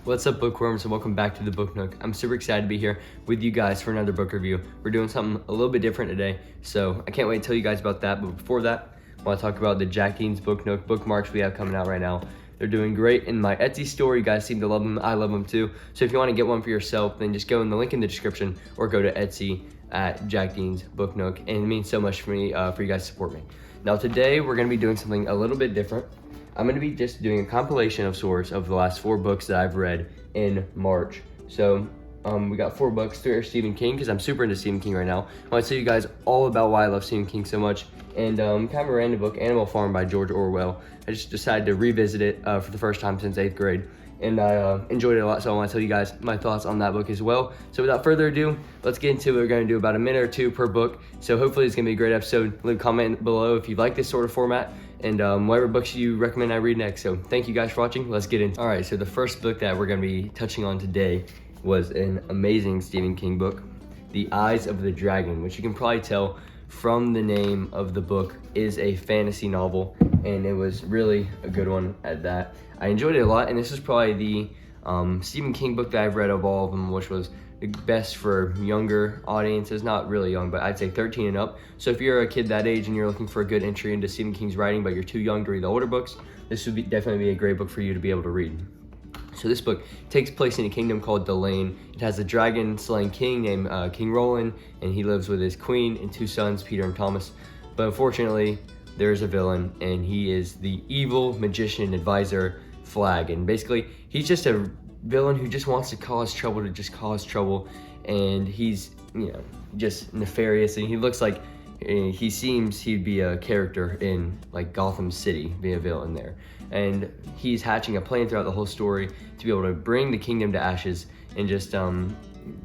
What's up, bookworms, and welcome back to the Book Nook. I'm super excited to be here with you guys for another book review. We're doing something a little bit different today, so I can't wait to tell you guys about that. But before that, I want to talk about the Jack Deen's Book Nook bookmarks we have coming out right now. They're doing great in my Etsy store. You guys seem to love them. I love them too. So if you want to get one for yourself, then just go in the link in the description or go to Etsy at Jack Deen's Book Nook. And it means so much for me, for you guys to support me. Now today, we're going to be doing something a little bit different. I'm going to be just doing a compilation of sorts of the last 4 books that I've read in March. So we got 4 books. 3 are Stephen King, because I'm super into Stephen King right now. I want to tell you guys all about why I love Stephen King so much. And kind of a random book, Animal Farm by George Orwell. I just decided to revisit it for the first time since 8th grade. And I enjoyed it a lot, so I want to tell you guys my thoughts on that book as well. So without further ado, let's get into it. We're going to do about a minute or 2 per book. So hopefully it's going to be a great episode. Leave a comment below if you like this sort of format, and whatever books you recommend I read next. So thank you guys for watching. Let's get into it. All right, so the first book that we're going to be touching on today was an amazing Stephen King book, The Eyes of the Dragon, which you can probably tell from the name of the book is a fantasy novel, and it was really a good one at that. I enjoyed it a lot, and this is probably the Stephen King book that I've read of all of them, which was the best for younger audiences. Not really young, but I'd say 13 and up. So if you're a kid that age and you're looking for a good entry into Stephen King's writing, but you're too young to read the older books, this would definitely be a great book for you to be able to read. So this book takes place in a kingdom called Deen. It has a dragon-slaying king named King Roland, and he lives with his queen and 2 sons, Peter and Thomas. But unfortunately, there's a villain, and he is the evil magician advisor Flag. And basically, he's just a villain who just wants to cause trouble to just cause trouble, and he's, you know, just nefarious, and he looks like he seems he'd be a character in like Gotham City, be a villain there. And he's hatching a plan throughout the whole story to be able to bring the kingdom to ashes, and just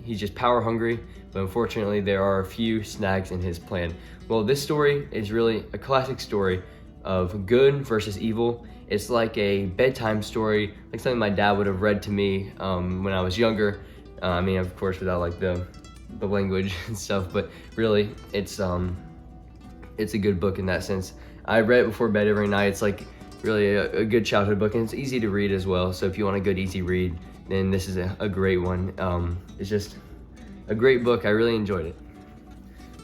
he's just power hungry, but unfortunately there are a few snags in his plan. Well, this story is really a classic story of good versus evil. It's like a bedtime story, like something my dad would have read to me when I was younger. I mean, of course, without like the language and stuff, but really it's a good book in that sense. I read it before bed every night. It's like really a good childhood book, and it's easy to read as well. So if you want a good easy read, then this is a great one. It's just a great book. I really enjoyed it.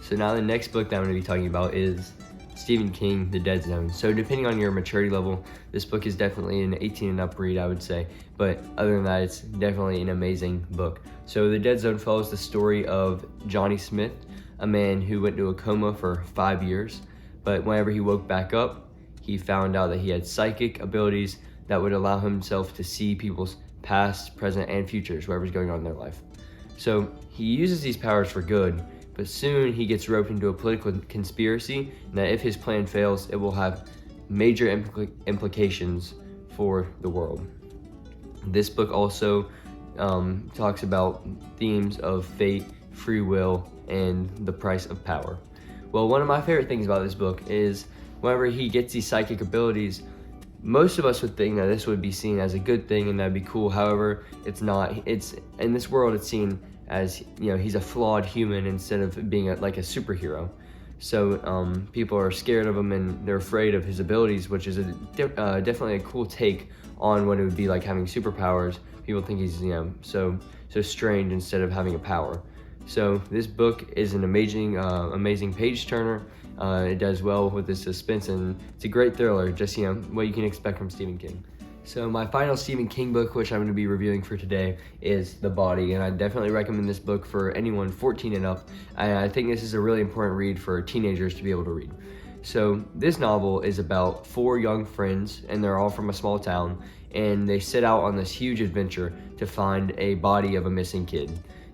So now the next book that I'm going to be talking about is Stephen King, The Dead Zone. So depending on your maturity level, this book is definitely an 18 and up read, I would say. But other than that, it's definitely an amazing book. So The Dead Zone follows the story of Johnny Smith, a man who went into a coma for 5 years. But whenever he woke back up, he found out that he had psychic abilities that would allow himself to see people's past, present, and futures, whatever's going on in their life. So he uses these powers for good, but soon he gets roped into a political conspiracy, and that if his plan fails, it will have major implications for the world. This book also talks about themes of fate, free will, and the price of power. Well, one of my favorite things about this book is whenever he gets these psychic abilities, most of us would think that this would be seen as a good thing and that'd be cool. However, it's not. It's in this world, it's seen as, you know, he's a flawed human instead of being like a superhero. So people are scared of him and they're afraid of his abilities, which is definitely a cool take on what it would be like having superpowers. People think he's, you know, so strange instead of having a power. So this book is an amazing page turner. It does well with the suspense, and it's a great thriller, just, you know, what you can expect from Stephen King. So my final Stephen King book, which I'm going to be reviewing for today, is The Body, and I definitely recommend this book for anyone 14 and up. I think this is a really important read for teenagers to be able to read. So this novel is about 4 young friends, and they're all from a small town, and they set out on this huge adventure to find a body of a missing kid,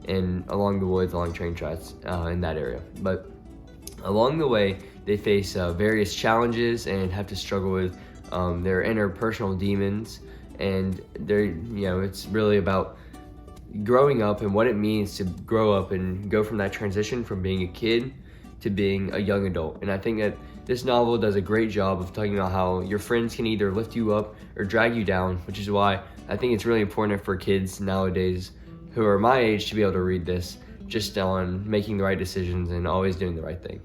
and along the woods, along train tracks in that area. But along the way, they face various challenges and have to struggle with their interpersonal demons, and it's really about growing up and what it means to grow up and go from that transition from being a kid to being a young adult. And I think that this novel does a great job of talking about how your friends can either lift you up or drag you down, which is why I think it's really important for kids nowadays who are my age to be able to read this, just on making the right decisions and always doing the right thing.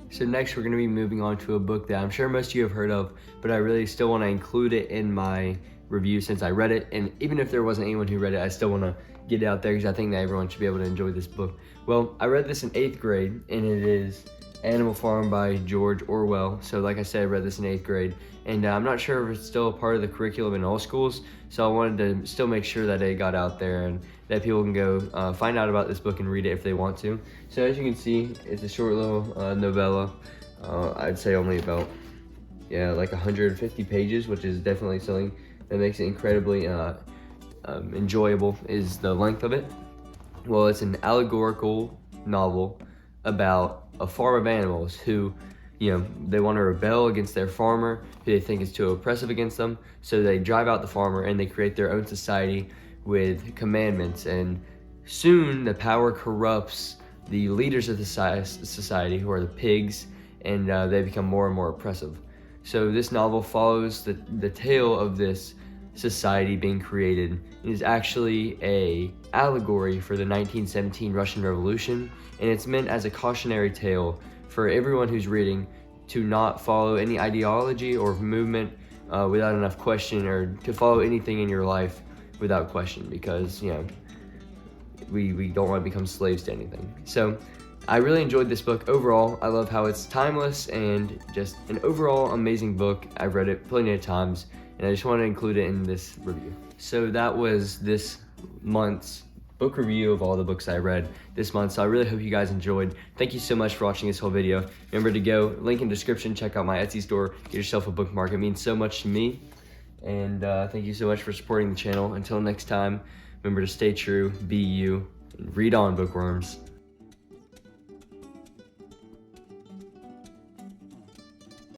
So next we're going to be moving on to a book that I'm sure most of you have heard of, but I really still want to include it in my review since I read it. And even if there wasn't anyone who read it, I still want to get it out there because I think that everyone should be able to enjoy this book. Well, I read this in 8th grade, and it is Animal Farm by George Orwell. So like I said, I read this in 8th grade, and I'm not sure if it's still a part of the curriculum in all schools, so I wanted to still make sure that it got out there and that people can go find out about this book and read it if they want to. So as you can see, it's a short little novella. I'd say only about, like 150 pages, which is definitely something that makes it incredibly enjoyable, is the length of it. Well, it's an allegorical novel about a farm of animals who, they want to rebel against their farmer, who they think is too oppressive against them. So they drive out the farmer and they create their own society with commandments. And soon the power corrupts the leaders of the society, who are the pigs, and they become more and more oppressive. So this novel follows the tale of this society being created. It is actually a allegory for the 1917 Russian Revolution, and it's meant as a cautionary tale for everyone who's reading to not follow any ideology or movement without enough question, or to follow anything in your life without question, because we don't want to become slaves to anything. So I really enjoyed this book overall. I love how it's timeless and just an overall amazing book. I've read it plenty of times, and I just want to include it in this review. So that was this month's book review of all the books I read this month. So I really hope you guys enjoyed. Thank you so much for watching this whole video. Remember to go, link in description, check out my Etsy store, get yourself a bookmark. It means so much to me. And thank you so much for supporting the channel. Until next time, remember to stay true, be you, and read on, bookworms.